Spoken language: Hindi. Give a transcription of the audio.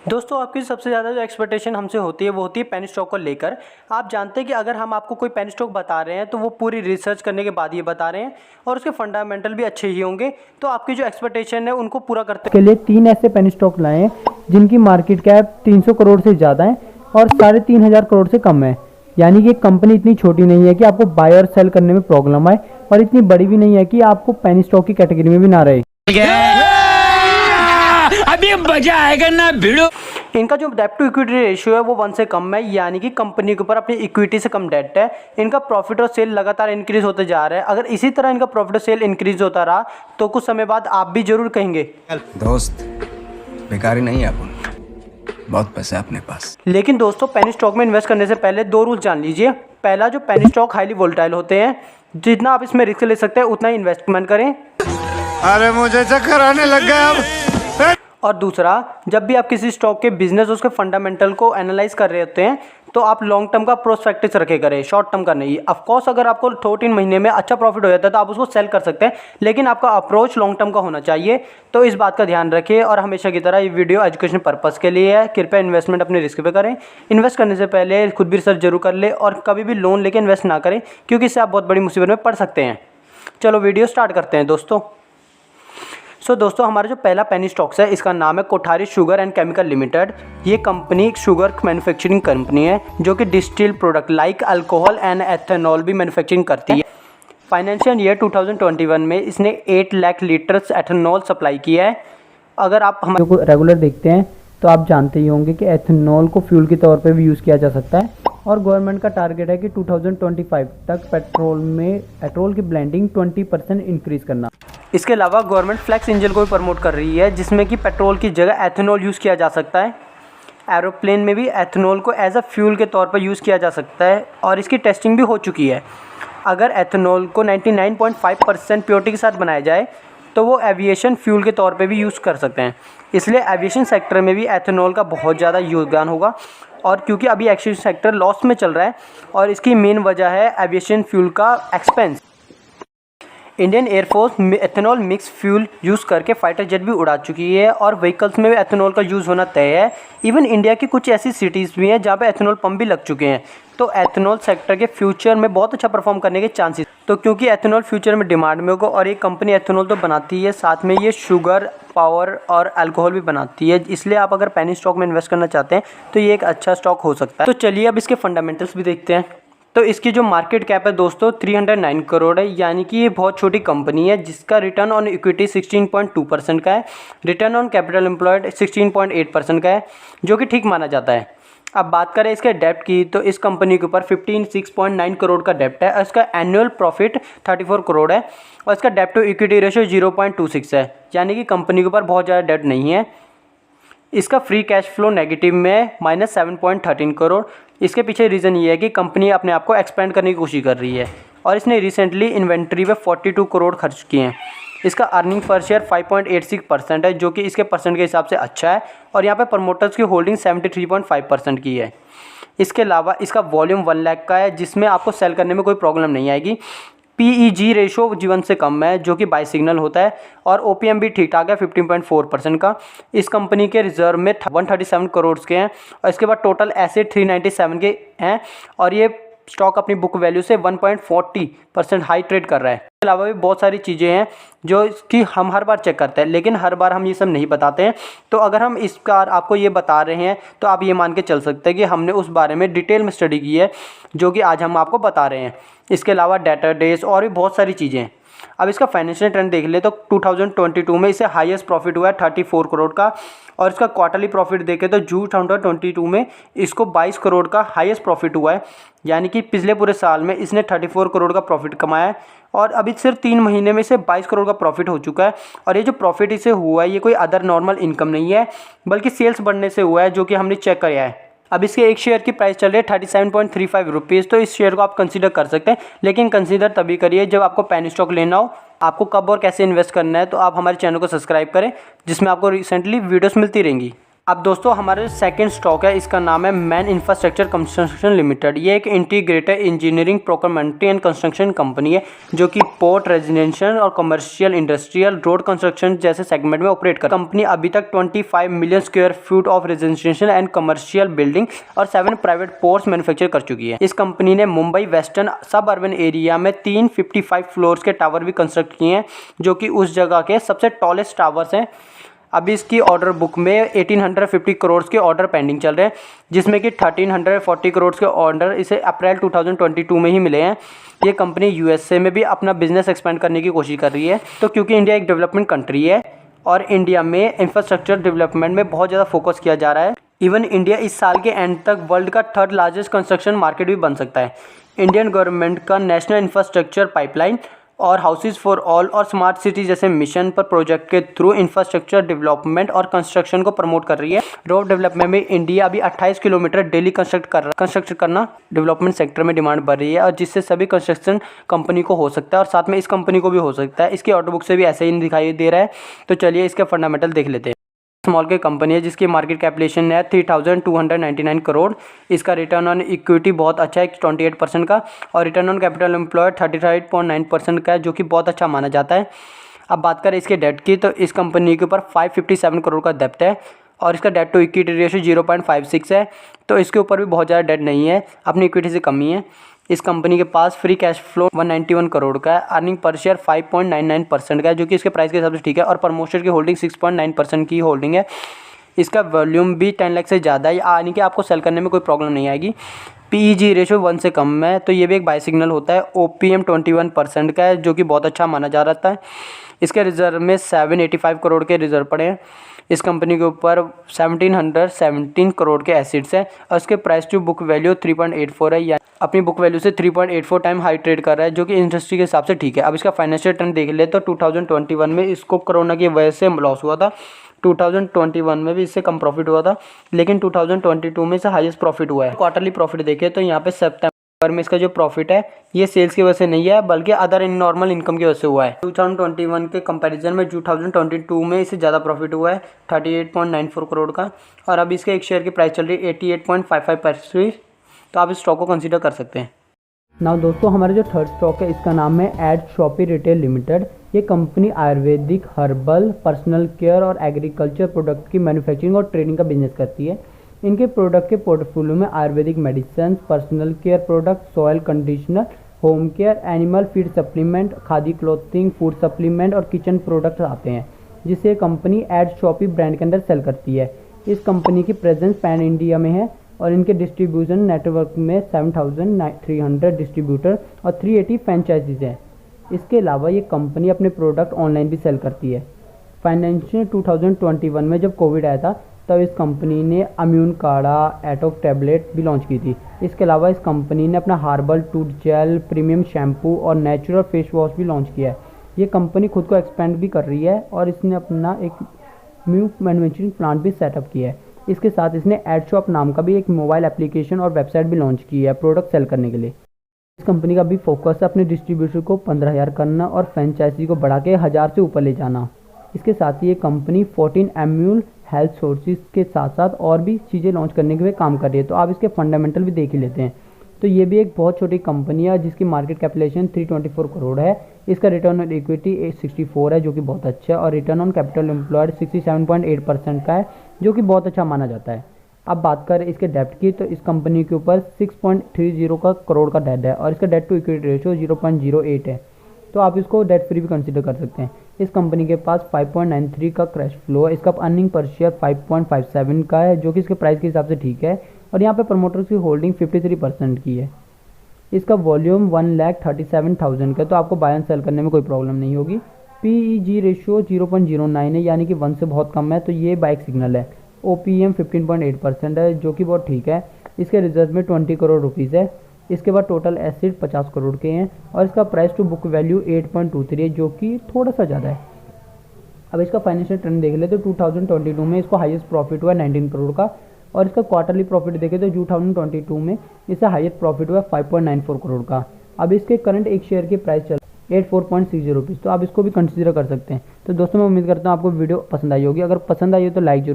दोस्तों आपकी सबसे ज़्यादा जो एक्सपेक्टेशन हमसे होती है वो होती है पेनी स्टॉक को लेकर। आप जानते हैं कि अगर हम आपको कोई पेनी स्टॉक बता रहे हैं तो वो पूरी रिसर्च करने के बाद ये बता रहे हैं और उसके फंडामेंटल भी अच्छे ही होंगे। तो आपकी जो एक्सपेक्टेशन है उनको पूरा करते के लिए 3 ऐसे पेनी स्टॉक लाए हैं जिनकी मार्केट कैप 300 करोड़ से ज़्यादा है और 3,500 करोड़ से कम है। यानी कि कंपनी इतनी छोटी नहीं है कि आपको बाय और सेल करने में प्रॉब्लम आए और इतनी बड़ी भी नहीं है कि आपको पेनी स्टॉक की कैटेगरी में भी ना रहे। अभी मजा आएगा ना भिड़ो। इनका जो डेट टू इक्विटी रेशियो है वो 1 से कम है, यानी कि कंपनी के ऊपर अपनी इक्विटी से कम डेट है। इनका प्रॉफिट और सेल लगातार इंक्रीज होते जा रहा है। अगर इसी तरह इनका प्रॉफिट और सेल इंक्रीज होता रहा तो कुछ समय बाद आप भी जरूर कहेंगे दोस्त बेकारी नहीं है, अपन बहुत पैसे अपने पास। लेकिन दोस्तों पेनी स्टॉक में इन्वेस्ट करने से पहले 2 रूल जान लीजिए। पहला, जो पेनी स्टॉक हाईली वोलेटाइल होते हैं, जितना आप इसमें रिस्क ले सकते हैं उतना ही इन्वेस्टमेंट करें। अरे मुझे चक्कर आने लग गया अब। और दूसरा, जब भी आप किसी स्टॉक के बिजनेस उसके फंडामेंटल को एनालाइज कर रहे होते हैं तो आप लॉन्ग टर्म का प्रोस्पेक्टिस रखे करें, शॉर्ट टर्म का नहीं। ऑफकोर्स अगर आपको 2-3 महीने में अच्छा प्रॉफिट हो जाता है तो आप उसको सेल कर सकते हैं, लेकिन आपका अप्रोच लॉन्ग टर्म का होना चाहिए। तो इस बात का ध्यान रखिए। और हमेशा की तरह ये वीडियो एजुकेशन पर्पज़ के लिए है। कृपया इन्वेस्टमेंट अपने रिस्क पे करें। इन्वेस्ट करने से पहले खुद भी रिसर्च जरूर कर ले और कभी भी लोन लेके इन्वेस्ट ना करें, क्योंकि इससे आप बहुत बड़ी मुसीबत में पड़ सकते हैं। चलो वीडियो स्टार्ट करते हैं दोस्तों। दोस्तों हमारा जो पहला पेनी स्टॉक्स है इसका नाम है Kothari sugar and chemical limited. ये कंपनी एक शुगर मैन्युफैक्चरिंग कंपनी है जो कि distil product like alcohol and ethanol भी मैन्युफैक्चरिंग करती है। फाइनेंशियल ईयर 2021 में इसने 8 लाख लीटर्स एथेनॉल सप्लाई किया है। अगर आप हमारे को रेगुलर देखते हैं तो आप जानते ही होंगे कि एथेनॉल को फ्यूल के तौर पे भी यूज़ किया जा सकता है और गवर्नमेंट का टारगेट है कि 2025 तक पेट्रोल की ब्लेंडिंग 20% इंक्रीज़ करना। इसके अलावा गवर्नमेंट फ्लेक्स इंजन को भी प्रमोट कर रही है, जिसमें कि पेट्रोल की जगह एथेनॉल यूज़ किया जा सकता है। एरोप्लेन में भी एथेनॉल को एज अ फ्यूल के तौर पर यूज़ किया जा सकता है और इसकी टेस्टिंग भी हो चुकी है। अगर एथेनॉल को 99.5% प्योरिटी के साथ बनाया जाए तो वो एविएशन फ्यूल के तौर पे भी यूज़ कर सकते हैं। इसलिए एविएशन सेक्टर में भी एथेनॉल का बहुत ज़्यादा योगदान होगा। और क्योंकि अभी एविएशन सेक्टर लॉस में चल रहा है और इसकी मेन वजह है एविएशन फ्यूल का expense. Indian air force ethanol mix fuel use करके फाइटर जेट भी उड़ा चुकी है और व्हीकल्स में भी एथेनॉल का यूज़ होना तय है। इवन इंडिया की कुछ ऐसी सिटीज़ भी हैं जहाँ पे एथेनॉल पंप भी लग चुके हैं। तो एथेनॉल सेक्टर के फ्यूचर में बहुत अच्छा परफॉर्म करने के चांसेस। तो क्योंकि एथेनॉल फ्यूचर में डिमांड में होगा और ये कंपनी एथेनॉल तो बनाती है, साथ में ये शुगर पावर और अल्कोहल भी बनाती है, इसलिए आप अगर पेनी स्टॉक में इन्वेस्ट करना चाहते हैं तो ये एक अच्छा स्टॉक हो सकता है। तो चलिए अब इसके फंडामेंटल्स भी देखते हैं। तो इसकी जो मार्केट कैप है दोस्तों 309 करोड़ है, यानी कि ये बहुत छोटी कंपनी है जिसका रिटर्न ऑन इक्विटी 16.2% का है। रिटर्न ऑन कैपिटल एम्प्लॉयड 16.8% का है, जो कि ठीक माना जाता है। अब बात करें इसके डेप्ट की तो इस कंपनी के ऊपर 56.9 करोड़ का डेप्ट है और इसका एनुअल प्रॉफिट 34 करोड़ है और इसका डेप्ट टू इक्विटी रेशियो 0.26 है, यानी कि कंपनी के ऊपर बहुत ज़्यादा डेप्ट नहीं है। इसका फ्री कैश फ्लो नेगेटिव में -7.13 करोड़। इसके पीछे रीज़न ये है कि कंपनी अपने आप को एक्सपेंड करने की कोशिश कर रही है और इसने रिसेंटली इन्वेंट्री पे 42 करोड़ खर्च किए हैं। इसका अर्निंग पर शेयर 5.86% है, जो कि इसके परसेंट के हिसाब से अच्छा है और यहाँ पे प्रमोटर्स की होल्डिंग 73.5% की है। इसके अलावा इसका वॉल्यूम 1 लाख का है, जिसमें आपको सेल करने में कोई प्रॉब्लम नहीं आएगी। PEG रेशो जीवन से कम है, जो कि बाई सिग्नल होता है और OPM भी ठीक ठाक है 15.4% का। इस कंपनी के रिजर्व में 137 करोड़ के हैं और इसके बाद टोटल एसेट 397 के हैं और ये स्टॉक अपनी बुक वैल्यू से 1.40% हाई ट्रेड कर रहा है। इसके अलावा भी बहुत सारी चीज़ें हैं जो इसकी हम हर बार चेक करते हैं, लेकिन हर बार हम ये सब नहीं बताते हैं। तो अगर हम इस बार आपको ये बता रहे हैं तो आप ये मान के चल सकते हैं कि हमने उस बारे में डिटेल में स्टडी की है, जो कि आज हम आपको बता रहे हैं। इसके अलावा डेटा डेज और भी बहुत सारी चीज़ें हैं। अब इसका फाइनेंशियल ट्रेंड देख ले तो 2022 में इसे हाईएस्ट प्रॉफिट हुआ है 34 करोड़ का और इसका क्वार्टरली प्रॉफिट देखें तो जून 2022 में इसको 22 करोड़ का हाईएस्ट प्रॉफिट हुआ है, यानी कि पिछले पूरे साल में इसने 34 करोड़ का प्रॉफिट कमाया है और अभी सिर्फ 3 महीने में इसे 22 करोड़ का प्रॉफिट हो चुका है। और ये जो प्रॉफिट इसे हुआ है ये कोई अदर नॉर्मल इनकम नहीं है, बल्कि सेल्स बढ़ने से हुआ है, जो कि हमने चेक किया है। अब इसके एक शेयर की प्राइस चल रही है 37.35 रुपीज़। तो इस शेयर को आप कंसीडर कर सकते हैं, लेकिन कंसीडर तभी करिए जब आपको पेनी स्टॉक लेना हो। आपको कब और कैसे इन्वेस्ट करना है तो आप हमारे चैनल को सब्सक्राइब करें, जिसमें आपको रिसेंटली वीडियोस मिलती रहेंगी। अब दोस्तों हमारे सेकंड स्टॉक है, इसका नाम है मैन इंफ्रास्ट्रक्चर कंस्ट्रक्शन लिमिटेड। ये एक integrated engineering procurement and construction company है जो कि पोर्ट, रेजिडेंशियल और कमर्शियल, इंडस्ट्रियल, रोड कंस्ट्रक्शन जैसे सेगमेंट में ऑपरेट कर। कंपनी अभी तक 25 million square feet of residential and commercial building और 7 प्राइवेट पोर्ट्स मैन्युफैक्चर कर चुकी है। इस कंपनी ने मुंबई वेस्टर्न सब अर्बन एरिया में 3 55 फ्लोर्स के टावर भी कंस्ट्रक्ट किए हैं जो कि उस जगह के सबसे टॉलेस्ट टावर्स हैं। अभी इसकी ऑर्डर बुक में 1850 करोड़ के ऑर्डर पेंडिंग चल रहे हैं, जिसमें कि 1340 करोड़ के ऑर्डर इसे अप्रैल 2022 में ही मिले हैं। ये कंपनी यूएसए में भी अपना बिजनेस एक्सपेंड करने की कोशिश कर रही है। तो क्योंकि इंडिया एक डेवलपमेंट कंट्री है और इंडिया में इंफ्रास्ट्रक्चर डेवलपमेंट में बहुत ज़्यादा फोकस किया जा रहा है। इवन इंडिया इस साल के एंड तक वर्ल्ड का 3rd लार्जेस्ट कंस्ट्रक्शन मार्केट भी बन सकता है। इंडियन गवर्नमेंट का नेशनल इंफ्रास्ट्रक्चर पाइपलाइन और हाउसेज फॉर ऑल और स्मार्ट सिटी जैसे मिशन पर प्रोजेक्ट के थ्रू इंफ्रास्ट्रक्चर डेवलपमेंट और कंस्ट्रक्शन को प्रमोट कर रही है। रोड डेवलपमेंट में इंडिया अभी 28 किलोमीटर डेली कंस्ट्रक्ट करना डेवलपमेंट सेक्टर में डिमांड बढ़ रही है, और जिससे सभी कंस्ट्रक्शन कंपनी को हो सकता है और साथ में इस कंपनी को भी हो सकता है। इसकी ऑर्डर बुक से भी ऐसे ही दिखाई दे रहा है। तो चलिए इसके फंडामेंटल देख लेते हैं। स्मॉल के कंपनी है जिसकी मार्केट कैपिटलाइजेशन है 3299 करोड़। इसका रिटर्न ऑन इक्विटी बहुत अच्छा है 28% का, और रिटर्न ऑन कैपिटल एम्प्लॉयड 35.9% का है जो कि बहुत अच्छा माना जाता है। अब बात करें इसके डेट की, तो इस कंपनी के ऊपर 557 करोड़ का डेब्ट है और इसका डेट टू इक्विटी रेशियो 0.56 है। तो इसके ऊपर भी बहुत ज़्यादा डेट नहीं है, अपनी इक्विटी से कम ही है। इस कंपनी के पास फ्री कैश फ्लो 191 करोड़ का है। अर्निंग पर शेयर 5.99% का है जो कि इसके प्राइस के हिसाब से ठीक है, और प्रमोटर की होल्डिंग 6.9% की होल्डिंग है। इसका वॉल्यूम भी 10 लाख से ज़्यादा है, यानी कि आपको सेल करने में कोई प्रॉब्लम नहीं आएगी। PEG रेशियो 1 से कम है, तो ये भी एक बाय सिग्नल होता है। OPM 21% का है जो कि बहुत अच्छा माना जा रहा है। इसके रिजर्व में 785 करोड़ के रिजर्व पड़े हैं। इस कंपनी के ऊपर 1717 करोड़ के एसिड्स हैं और इसके प्राइस टू बुक वैल्यू 3.84 है, या अपनी बुक वैल्यू से 3.84 टाइम हाई ट्रेड कर रहा है जो कि इंडस्ट्री के हिसाब से ठीक है। अब इसका फाइनेंशियल टर्न देख ले तो 2021 में इसको कोरोना की वजह से लॉस हुआ था, 2021 में भी इससे कम प्रॉफिट हुआ था, लेकिन 2022 में इससे हाईएस्ट प्रॉफिट हुआ है। क्वार्टरली प्रॉफिट देखें तो यहाँ पे सितंबर में इसका जो प्रॉफिट है ये सेल्स की वजह से नहीं है बल्कि अदर नॉर्मल इनकम की वजह से हुआ है। 2021 के कंपैरिजन में 2022 में इससे ज़्यादा प्रॉफिट हुआ है 38.94 करोड़ का, और अभी इसके एक शेयर की प्राइस चल रही है 88.55 पैसे। तो आप इस स्टॉक को कंसीडर कर सकते हैं। नाउ दोस्तों हमारा जो थर्ड स्टॉक है इसका नाम है एड शॉपी रिटेल लिमिटेड। ये company Ayurvedic, herbal, personal care और एग्रीकल्चर प्रोडक्ट की मैन्युफैक्चरिंग और ट्रेडिंग का बिजनेस करती है। इनके प्रोडक्ट के पोर्टफोलियो में Ayurvedic medicine, personal care product, soil conditioner, home care, animal feed supplement, khadi clothing, food supplement और किचन प्रोडक्ट्स आते हैं, जिसे कंपनी एड शॉपी ब्रांड के अंदर सेल करती है। इस कंपनी की प्रेजेंस पैन इंडिया में है और इनके डिस्ट्रीब्यूशन नेटवर्क में 7300 डिस्ट्रीब्यूटर और 380 फ्रेंचाइजीज हैं। इसके अलावा ये कंपनी अपने प्रोडक्ट ऑनलाइन भी सेल करती है। फाइनेंशियल 2021 में जब कोविड आया था तब इस कंपनी ने इम्यून काढ़ा, एटोक टैबलेट भी लॉन्च की थी। इसके अलावा इस कंपनी ने अपना herbal tooth gel, premium shampoo और नेचुरल फेस वॉश भी लॉन्च किया है। ये कंपनी खुद को एक्सपेंड भी कर रही है और इसने अपना एक न्यू मैन्युफैक्चरिंग प्लांट भी सेटअप किया है। इसके साथ इसने एडशॉप नाम का भी एक मोबाइल एप्लीकेशन और वेबसाइट भी लॉन्च की है प्रोडक्ट सेल करने के लिए। इस कंपनी का भी फोकस है अपने डिस्ट्रीब्यूटर को 15,000 करना और फ्रेंचाइजी को बढ़ा के 1000 से ऊपर ले जाना। इसके साथ ही ये कंपनी 14 एम्यूल हेल्थ सोर्सेज के साथ साथ और भी चीज़ें लॉन्च करने के लिए काम कर रही है। तो आप इसके फंडामेंटल भी देख ही लेते हैं। तो ये भी एक बहुत छोटी कंपनी है जिसकी मार्केट कैपिटलाइजेशन 324 करोड़ है। इसका रिटर्न ऑन इक्विटी 864 है जो कि बहुत अच्छा है, और रिटर्न ऑन कैपिटल एम्प्लॉयड 67.8% का है जो कि बहुत अच्छा माना जाता है। अब बात करें इसके डेब्ट की, तो इस कंपनी के ऊपर 6.30 करोड़ का डेट है और इसका डेट टू इक्विटी रेशियो 0.08 है। तो आप इसको डेट फ्री भी कंसीडर कर सकते हैं। इस कंपनी के पास 5.93 का कैश फ्लो है। इसका अर्निंग पर शेयर 5.57 का है जो कि इसके प्राइस के हिसाब से ठीक है, और यहाँ पे प्रमोटर्स की होल्डिंग 53% की है। इसका वॉल्यूम 1,37,000 का, तो आपको बाय एंड सेल करने में कोई प्रॉब्लम नहीं होगी। PEG रेशियो 0.09 है, यानी कि 1 से बहुत कम है, तो ये बाइक सिग्नल है। OPM 15.8% है जो कि बहुत ठीक है। इसके रिजर्व में 20 करोड़ रुपीज़ है। इसके बाद टोटल एसेट 50 करोड़ के हैं और इसका प्राइस टू बुक वैल्यू 8.23 है जो कि थोड़ा सा ज़्यादा है। अब इसका फाइनेंशियल ट्रेंड देख ले तो 2022 में इसको हाईएस्ट प्रॉफिट हुआ 19 करोड़ का, और इसका क्वार्टरली प्रॉफिट देखें तो 2022 में इससे हाईएस्ट प्रॉफिट हुआ 5.94 करोड़ का। अब इसके करंट एक शेयर की प्राइस चल 84.60 रुपीज़, तो आप इसको भी कंसिडर कर सकते हैं। तो दोस्तों मैं उम्मीद करता हूँ आपको वीडियो पसंद आई होगी। अगर पसंद आई हो तो लाइक जरूर